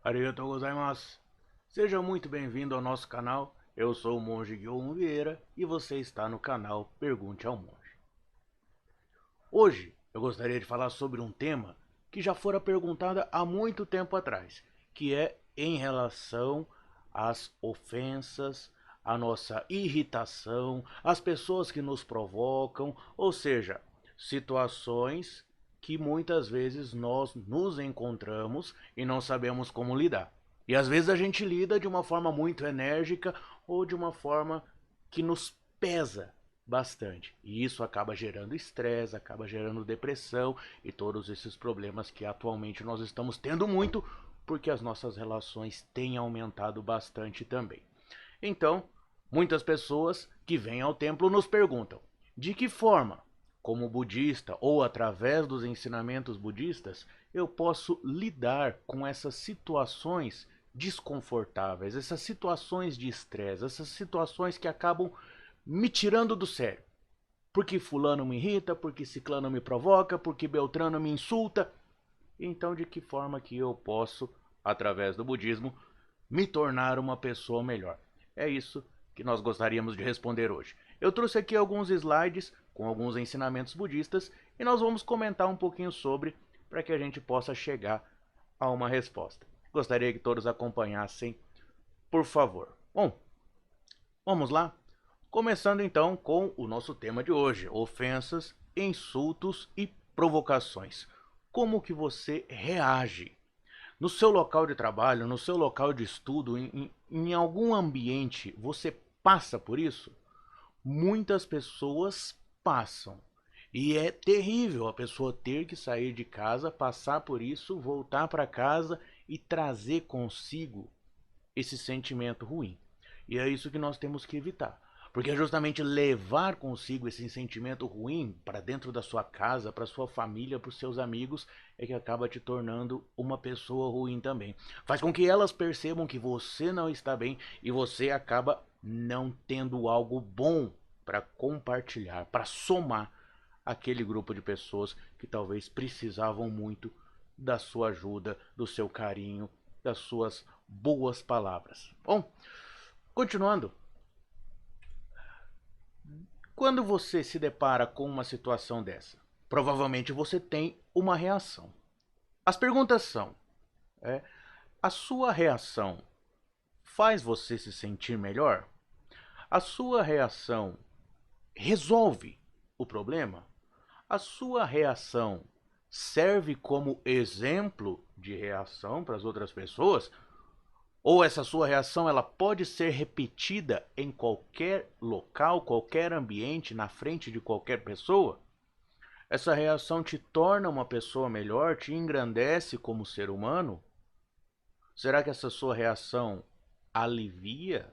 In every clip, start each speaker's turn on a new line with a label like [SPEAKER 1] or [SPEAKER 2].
[SPEAKER 1] Arigatou gozaimasu. Seja muito bem-vindo ao nosso canal. Eu sou o Monge Guilherme Vieira e você está no canal Pergunte ao Monge. Hoje eu gostaria de falar sobre um tema que já fora perguntado há muito tempo atrás, que é em relação às ofensas, à nossa irritação, às pessoas que nos provocam, ou seja, situações que muitas vezes nós nos encontramos e não sabemos como lidar. E às vezes a gente lida de uma forma muito enérgica ou de uma forma que nos pesa bastante. E isso acaba gerando estresse, acaba gerando depressão e todos esses problemas que atualmente nós estamos tendo muito porque as nossas relações têm aumentado bastante também. Então, muitas pessoas que vêm ao templo nos perguntam: de que forma, como budista ou através dos ensinamentos budistas, eu posso lidar com essas situações desconfortáveis, essas situações de estresse, essas situações que acabam me tirando do sério? Porque fulano me irrita, porque ciclano me provoca, porque beltrano me insulta. Então, de que forma que eu posso, através do budismo, me tornar uma pessoa melhor? É isso que nós gostaríamos de responder hoje. Eu trouxe aqui alguns slides com alguns ensinamentos budistas e nós vamos comentar um pouquinho sobre para que a gente possa chegar a uma resposta. Gostaria que todos acompanhassem, por favor. Bom, vamos lá? Começando então com o nosso tema de hoje: ofensas, insultos e provocações. Como que você reage no seu local de trabalho, no seu local de estudo, em algum ambiente? Você passa por isso? Muitas pessoas passam. E é terrível a pessoa ter que sair de casa, passar por isso, voltar para casa e trazer consigo esse sentimento ruim. E é isso que nós temos que evitar. Porque é justamente levar consigo esse sentimento ruim para dentro da sua casa, para sua família, para os seus amigos, é que acaba te tornando uma pessoa ruim também. Faz com que elas percebam que você não está bem e você acaba não tendo algo bom para compartilhar, para somar aquele grupo de pessoas que talvez precisavam muito da sua ajuda, do seu carinho, das suas boas palavras. Bom, continuando, quando você se depara com uma situação dessa, provavelmente você tem uma reação. As perguntas são: é, a sua reação faz você se sentir melhor? A sua reação resolve o problema? A sua reação serve como exemplo de reação para as outras pessoas? Ou essa sua reação ela pode ser repetida em qualquer local, qualquer ambiente, na frente de qualquer pessoa? Essa reação te torna uma pessoa melhor, te engrandece como ser humano? Será que essa sua reação alivia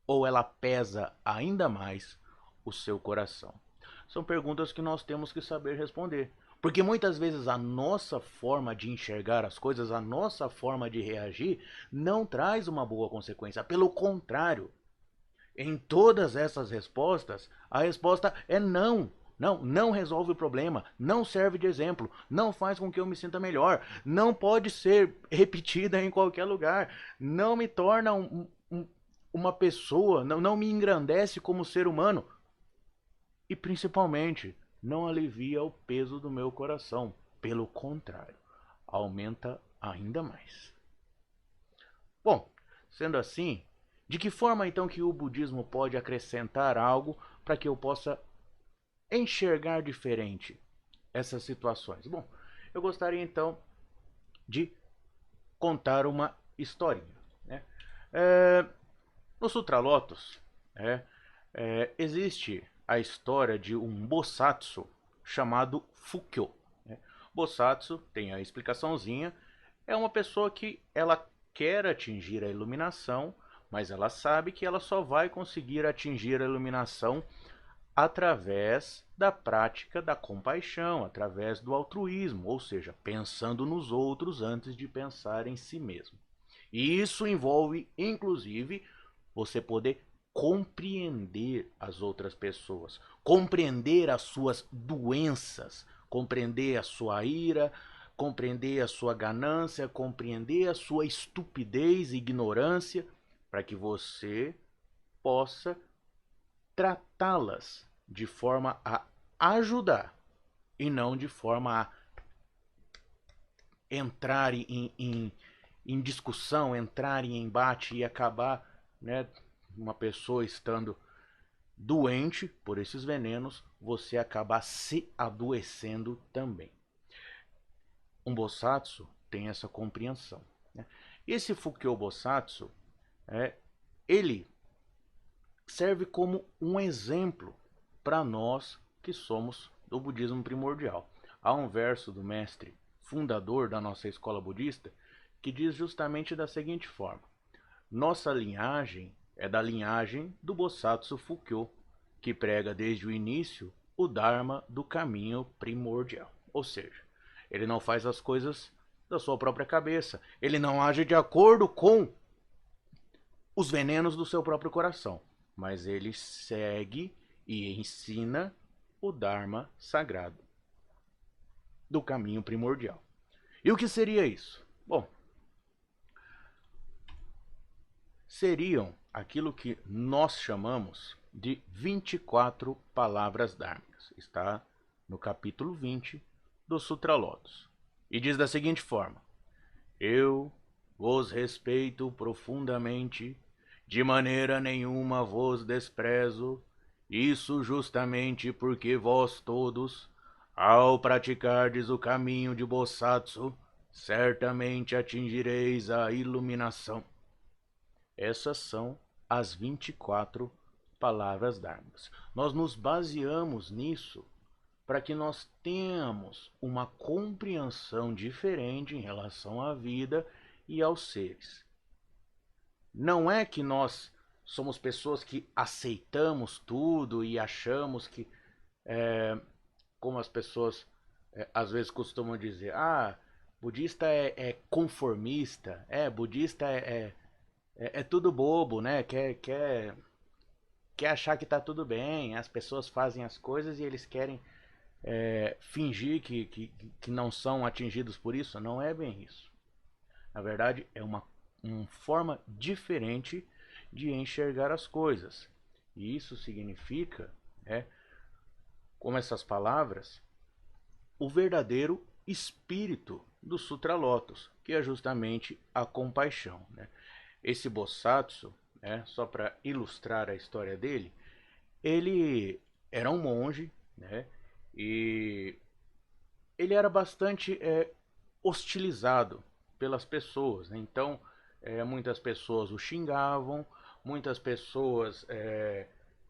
[SPEAKER 1] ou ela pesa ainda mais o seu coração? São perguntas que nós temos que saber responder. Porque muitas vezes a nossa forma de enxergar as coisas, a nossa forma de reagir, não traz uma boa consequência. Pelo contrário, em todas essas respostas, a resposta é não. Não, não resolve o problema, não serve de exemplo, não faz com que eu me sinta melhor, não pode ser repetida em qualquer lugar, não me torna uma pessoa, não me engrandece como ser humano e principalmente não alivia o peso do meu coração. Pelo contrário, aumenta ainda mais. Bom, sendo assim, de que forma então que o budismo pode acrescentar algo para que eu possa enxergar diferente essas situações? Bom, eu gostaria então de contar uma historinha. Né? No Sutra Lotus, existe a história de um Bosatsu chamado Fukyo. Né? Bosatsu, tem a explicaçãozinha, é uma pessoa que ela quer atingir a iluminação, mas ela sabe que ela só vai conseguir atingir a iluminação através da prática da compaixão, através do altruísmo, ou seja, pensando nos outros antes de pensar em si mesmo. E isso envolve, inclusive, você poder compreender as outras pessoas, compreender as suas doenças, compreender a sua ira, compreender a sua ganância, compreender a sua estupidez e ignorância, para que você possa tratá-las de forma a ajudar e não de forma a entrar em discussão, entrar em embate e acabar, né, uma pessoa estando doente por esses venenos, você acabar se adoecendo também. Um Bosatsu tem essa compreensão, né? Esse Fukyo Bosatsu, ele serve como um exemplo para nós que somos do budismo primordial. Há um verso do mestre fundador da nossa escola budista que diz justamente da seguinte forma: nossa linhagem é da linhagem do Bosatsu Fukyo, que prega desde o início o Dharma do caminho primordial. Ou seja, ele não faz as coisas da sua própria cabeça, ele não age de acordo com os venenos do seu próprio coração, mas ele segue e ensina o Dharma sagrado do caminho primordial. E o que seria isso? Bom, seriam aquilo que nós chamamos de 24 palavras dharmicas. Está no capítulo 20 do Sutra Lotus. E diz da seguinte forma: eu vos respeito profundamente, de maneira nenhuma vos desprezo, isso justamente porque vós todos, ao praticardes o caminho de Bosatsu, certamente atingireis a iluminação. Essas são as 24 palavras dharmas. Nós nos baseamos nisso para que nós tenhamos uma compreensão diferente em relação à vida e aos seres. Não é que nós somos pessoas que aceitamos tudo e achamos que, como as pessoas às vezes costumam dizer, budista é conformista, budista é tudo bobo, né? Quer achar que tá tudo bem, as pessoas fazem as coisas e eles querem fingir que não são atingidos por isso. Não é bem isso. Na verdade, é uma forma diferente de enxergar as coisas. E isso significa, como essas palavras, o verdadeiro espírito do Sutra Lotus, que é justamente a compaixão, né? Esse Bosatsu, só para ilustrar a história dele, ele era um monge, né? E ele era bastante hostilizado pelas pessoas, né? Então, muitas pessoas o xingavam, muitas pessoas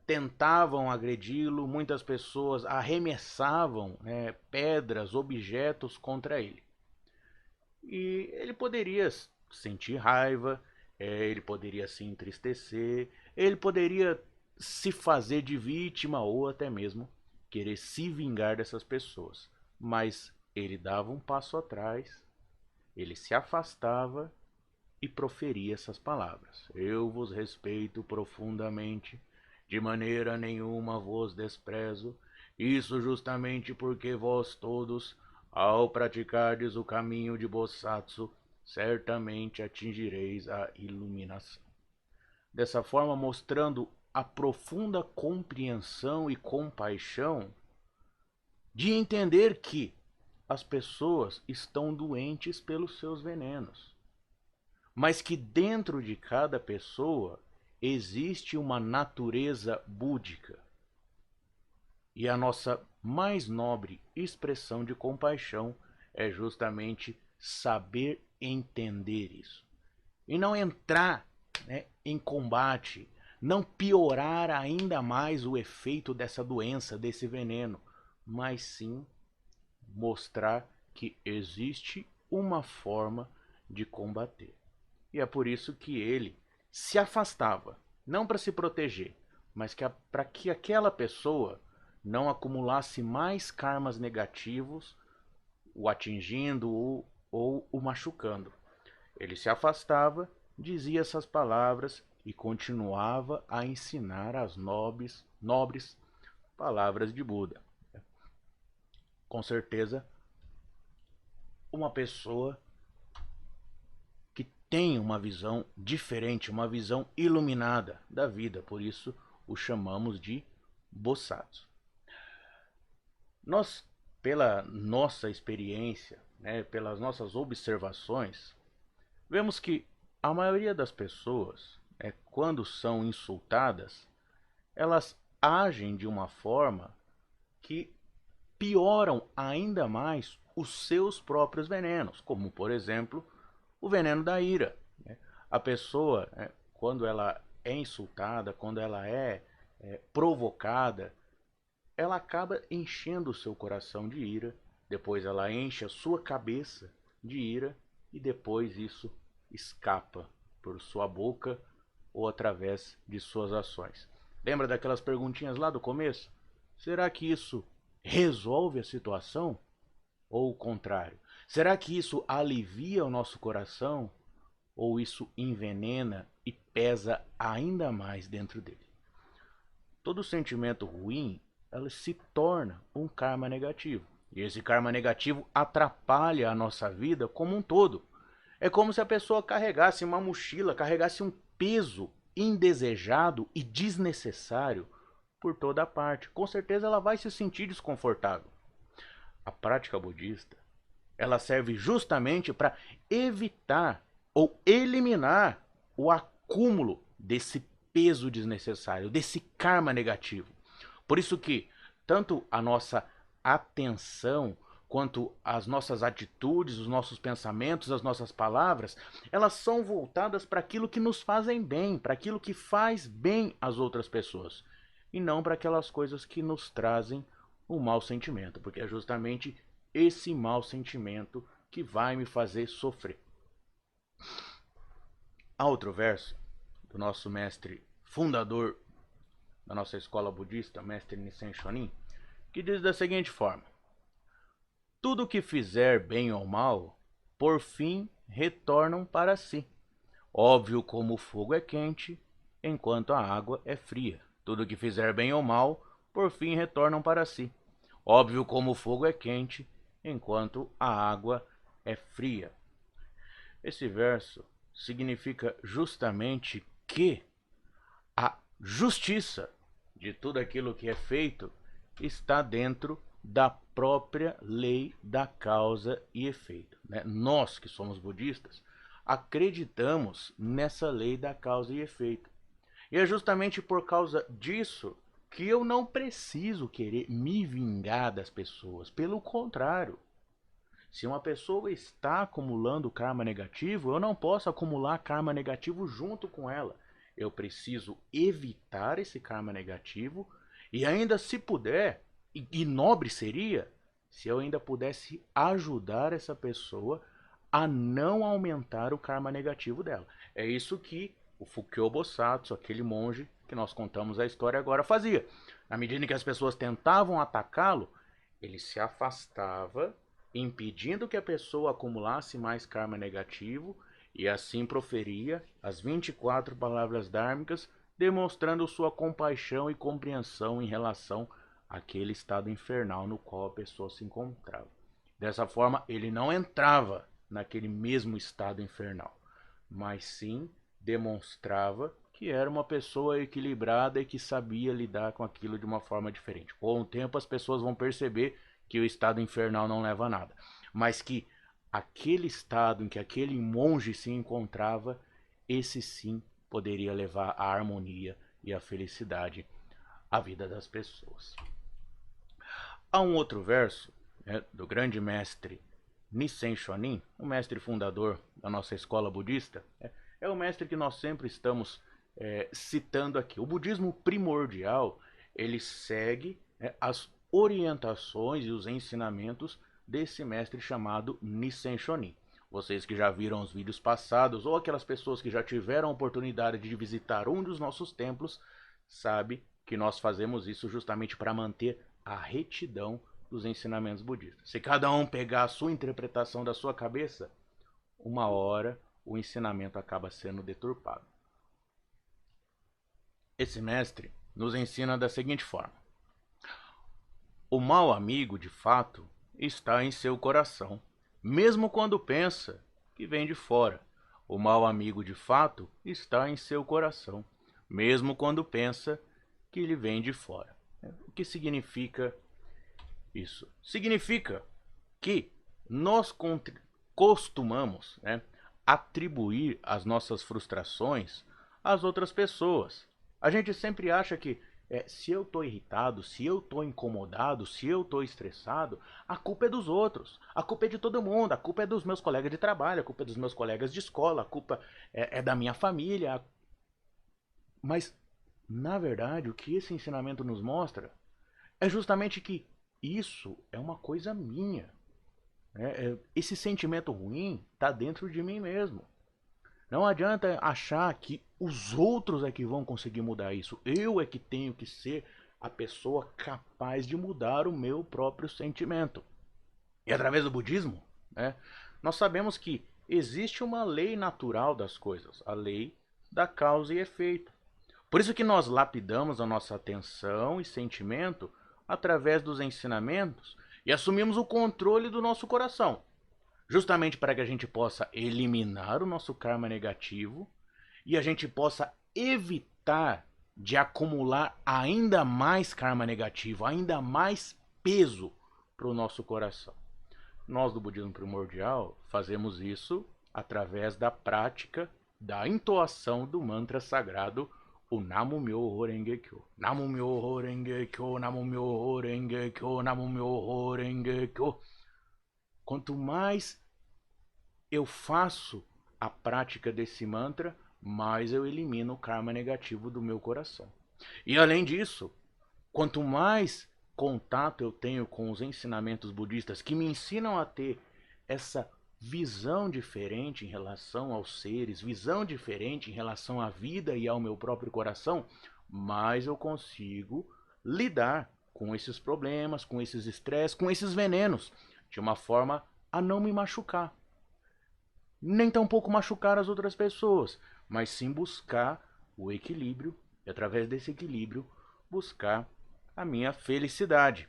[SPEAKER 1] tentavam agredi-lo, muitas pessoas arremessavam pedras, objetos contra ele. E ele poderia sentir raiva, ele poderia se entristecer, ele poderia se fazer de vítima ou até mesmo querer se vingar dessas pessoas. Mas ele dava um passo atrás, ele se afastava e proferia essas palavras: eu vos respeito profundamente, de maneira nenhuma vos desprezo, isso justamente porque vós todos, ao praticardes o caminho de Bosatsu, certamente atingireis a iluminação. Dessa forma, mostrando a profunda compreensão e compaixão de entender que as pessoas estão doentes pelos seus venenos, mas que dentro de cada pessoa existe uma natureza búdica. E a nossa mais nobre expressão de compaixão é justamente saber entender isso. E não entrar em combate, não piorar ainda mais o efeito dessa doença, desse veneno, mas sim mostrar que existe uma forma de combater. E é por isso que ele se afastava, não para se proteger, mas para que aquela pessoa não acumulasse mais karmas negativos, o atingindo ou o machucando. Ele se afastava, dizia essas palavras e continuava a ensinar as nobres palavras de Buda. Com certeza, uma pessoa que tem uma visão diferente, uma visão iluminada da vida, por isso o chamamos de Bosatsu. Nós, pela nossa experiência, né, pelas nossas observações, vemos que a maioria das pessoas, quando são insultadas, elas agem de uma forma que pioram ainda mais os seus próprios venenos, como por exemplo o veneno da ira. A pessoa, quando ela é insultada, quando ela é provocada, ela acaba enchendo o seu coração de ira, depois ela enche a sua cabeça de ira e depois isso escapa por sua boca ou através de suas ações. Lembra daquelas perguntinhas lá do começo? Será que isso resolve a situação? Ou o contrário? Será que isso alivia o nosso coração? Ou isso envenena e pesa ainda mais dentro dele? Todo sentimento ruim, ela se torna um karma negativo. E esse karma negativo atrapalha a nossa vida como um todo. É como se a pessoa carregasse uma mochila, carregasse um peso indesejado e desnecessário por toda parte. Com certeza ela vai se sentir desconfortável. A prática budista, ela serve justamente para evitar ou eliminar o acúmulo desse peso desnecessário, desse karma negativo. Por isso que tanto a nossa atenção quanto as nossas atitudes, os nossos pensamentos, as nossas palavras, elas são voltadas para aquilo que nos fazem bem, para aquilo que faz bem às outras pessoas, e não para aquelas coisas que nos trazem um mau sentimento, porque é justamente esse mau sentimento que vai me fazer sofrer. Há outro verso do nosso mestre fundador da nossa escola budista, mestre Nissen Shonin, que diz da seguinte forma: tudo que fizer bem ou mal, por fim retornam para si. Óbvio como o fogo é quente, enquanto a água é fria. Tudo que fizer bem ou mal, por fim retornam para si. Óbvio como o fogo é quente, enquanto a água é fria. Esse verso significa justamente que a justiça de tudo aquilo que é feito está dentro da própria lei da causa e efeito. Nós que somos budistas acreditamos nessa lei da causa e efeito. E é justamente por causa disso que eu não preciso querer me vingar das pessoas. Pelo contrário, se uma pessoa está acumulando karma negativo, eu não posso acumular karma negativo junto com ela. Eu preciso evitar esse karma negativo e ainda, se puder, e nobre seria, se eu ainda pudesse ajudar essa pessoa a não aumentar o karma negativo dela. É isso que o Fukyo Bosatsu, aquele monge que nós contamos a história agora, fazia. Na medida em que as pessoas tentavam atacá-lo, ele se afastava, impedindo que a pessoa acumulasse mais karma negativo, e assim proferia as 24 palavras dármicas, demonstrando sua compaixão e compreensão em relação àquele estado infernal no qual a pessoa se encontrava. Dessa forma, ele não entrava naquele mesmo estado infernal, mas sim demonstrava que era uma pessoa equilibrada e que sabia lidar com aquilo de uma forma diferente. Com o tempo, as pessoas vão perceber que o estado infernal não leva a nada, mas que aquele estado em que aquele monge se encontrava, esse sim poderia levar à harmonia e à felicidade à vida das pessoas. Há um outro verso, do grande mestre Nissen Shonin, o mestre fundador da nossa escola budista, é o mestre que nós sempre estamos citando aqui. O budismo primordial, ele segue as orientações e os ensinamentos desse mestre chamado Nissen Shonin. Vocês que já viram os vídeos passados ou aquelas pessoas que já tiveram a oportunidade de visitar um dos nossos templos, sabe que nós fazemos isso justamente para manter a retidão dos ensinamentos budistas. Se cada um pegar a sua interpretação da sua cabeça, uma hora o ensinamento acaba sendo deturpado. Esse mestre nos ensina da seguinte forma: o mau amigo, de fato, está em seu coração, mesmo quando pensa que vem de fora. O mau amigo de fato está em seu coração, mesmo quando pensa que ele vem de fora. O que significa isso? Significa que nós costumamos, atribuir as nossas frustrações às outras pessoas. A gente sempre acha que se eu estou irritado, se eu estou incomodado, se eu estou estressado, a culpa é dos outros, a culpa é de todo mundo, a culpa é dos meus colegas de trabalho, a culpa é dos meus colegas de escola, a culpa é da minha família. Mas, na verdade, o que esse ensinamento nos mostra é justamente que isso é uma coisa minha. Esse sentimento ruim está dentro de mim mesmo. Não adianta achar que os outros é que vão conseguir mudar isso. Eu é que tenho que ser a pessoa capaz de mudar o meu próprio sentimento. E através do budismo, nós sabemos que existe uma lei natural das coisas, a lei da causa e efeito. Por isso que nós lapidamos a nossa atenção e sentimento através dos ensinamentos e assumimos o controle do nosso coração, justamente para que a gente possa eliminar o nosso karma negativo e a gente possa evitar de acumular ainda mais karma negativo, ainda mais peso para o nosso coração. Nós do budismo primordial fazemos isso através da prática da entoação do mantra sagrado, o Namu Myoho Renge Kyo. Namu Myoho Renge Kyo, Namu Myoho Renge Kyo, Namu Myoho Renge Kyo. Quanto mais eu faço a prática desse mantra, mais eu elimino o karma negativo do meu coração. E além disso, quanto mais contato eu tenho com os ensinamentos budistas que me ensinam a ter essa visão diferente em relação aos seres, visão diferente em relação à vida e ao meu próprio coração, mais eu consigo lidar com esses problemas, com esses estresses, com esses venenos, de uma forma a não me machucar. Nem tampouco machucar as outras pessoas, mas sim buscar o equilíbrio e através desse equilíbrio buscar a minha felicidade.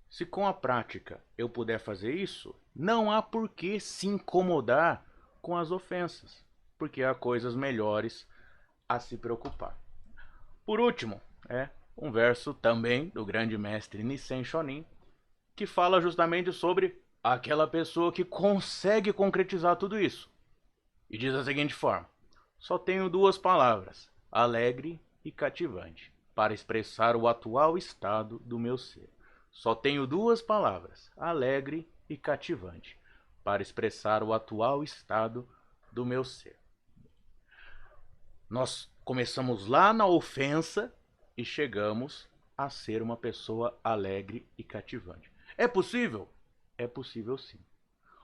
[SPEAKER 1] Se com a prática eu puder fazer isso, não há por que se incomodar com as ofensas, porque há coisas melhores a se preocupar. Por último, um verso também do grande mestre Nissen Shonin, que fala justamente sobre aquela pessoa que consegue concretizar tudo isso. E diz da seguinte forma: só tenho duas palavras, alegre e cativante, para expressar o atual estado do meu ser. Só tenho duas palavras, alegre e cativante, para expressar o atual estado do meu ser. Nós começamos lá na ofensa e chegamos a ser uma pessoa alegre e cativante. É possível? É possível sim.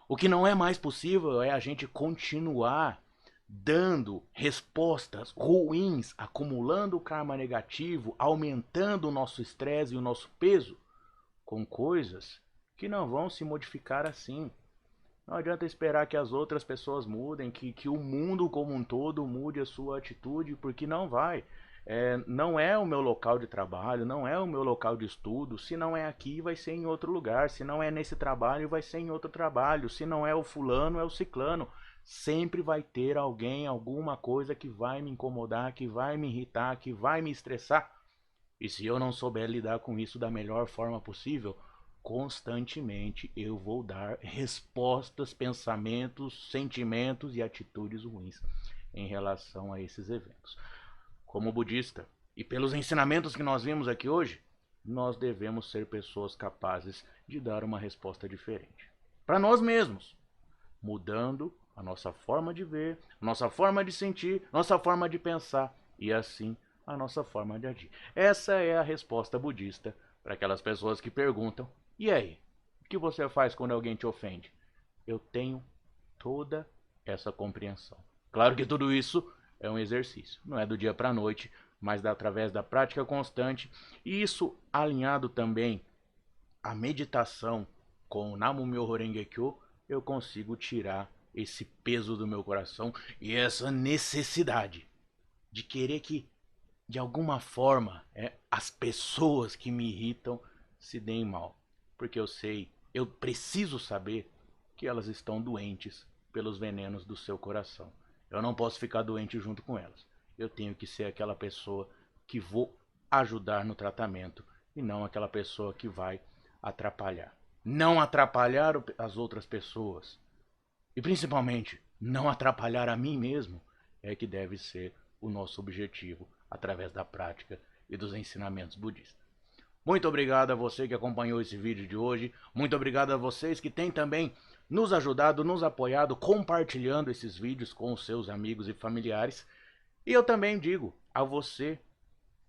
[SPEAKER 1] O que não é mais possível é a gente continuar dando respostas ruins, acumulando karma negativo, aumentando o nosso estresse e o nosso peso com coisas que não vão se modificar assim. Não adianta esperar que as outras pessoas mudem, que o mundo como um todo mude a sua atitude, porque não vai. Não é o meu local de trabalho, não é o meu local de estudo. Se não é aqui, vai ser em outro lugar. Se não é nesse trabalho, vai ser em outro trabalho. Se não é o fulano, é o ciclano. Sempre vai ter alguém, alguma coisa que vai me incomodar, que vai me irritar, que vai me estressar. E se eu não souber lidar com isso da melhor forma possível, constantemente eu vou dar respostas, pensamentos, sentimentos e atitudes ruins em relação a esses eventos. Como budista, e pelos ensinamentos que nós vimos aqui hoje, nós devemos ser pessoas capazes de dar uma resposta diferente. Para nós mesmos, mudando a nossa forma de ver, nossa forma de sentir, nossa forma de pensar e assim a nossa forma de agir. Essa é a resposta budista para aquelas pessoas que perguntam: e aí? O que você faz quando alguém te ofende? Eu tenho toda essa compreensão. Claro que tudo isso é um exercício, não é do dia para a noite, mas através da prática constante, e isso alinhado também à meditação com o Namu Myoho Renge Kyo, eu consigo tirar esse peso do meu coração e essa necessidade de querer que, de alguma forma, as pessoas que me irritam se deem mal. Porque eu preciso saber que elas estão doentes pelos venenos do seu coração. Eu não posso ficar doente junto com elas. Eu tenho que ser aquela pessoa que vou ajudar no tratamento e não aquela pessoa que vai atrapalhar. Não atrapalhar as outras pessoas e principalmente não atrapalhar a mim mesmo é que deve ser o nosso objetivo através da prática e dos ensinamentos budistas. Muito obrigado a você que acompanhou esse vídeo de hoje. Muito obrigado a vocês que têm também nos ajudado, nos apoiado, compartilhando esses vídeos com os seus amigos e familiares. E eu também digo a você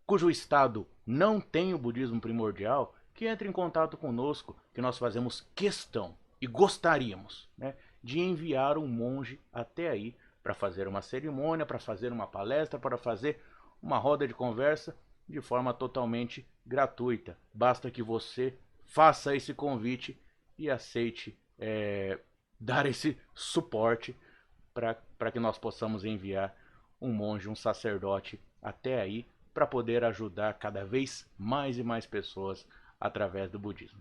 [SPEAKER 1] cujo estado não tem o budismo primordial, que entre em contato conosco, que nós fazemos questão e gostaríamos, né, de enviar um monge até aí para fazer uma cerimônia, para fazer uma palestra, para fazer uma roda de conversa de forma totalmente gratuita. Basta que você faça esse convite e aceite dar esse suporte para que nós possamos enviar um monge, um sacerdote até aí para poder ajudar cada vez mais e mais pessoas através do budismo.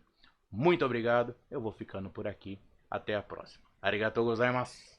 [SPEAKER 1] Muito obrigado, eu vou ficando por aqui. Até a próxima. Arigatou gozaimasu.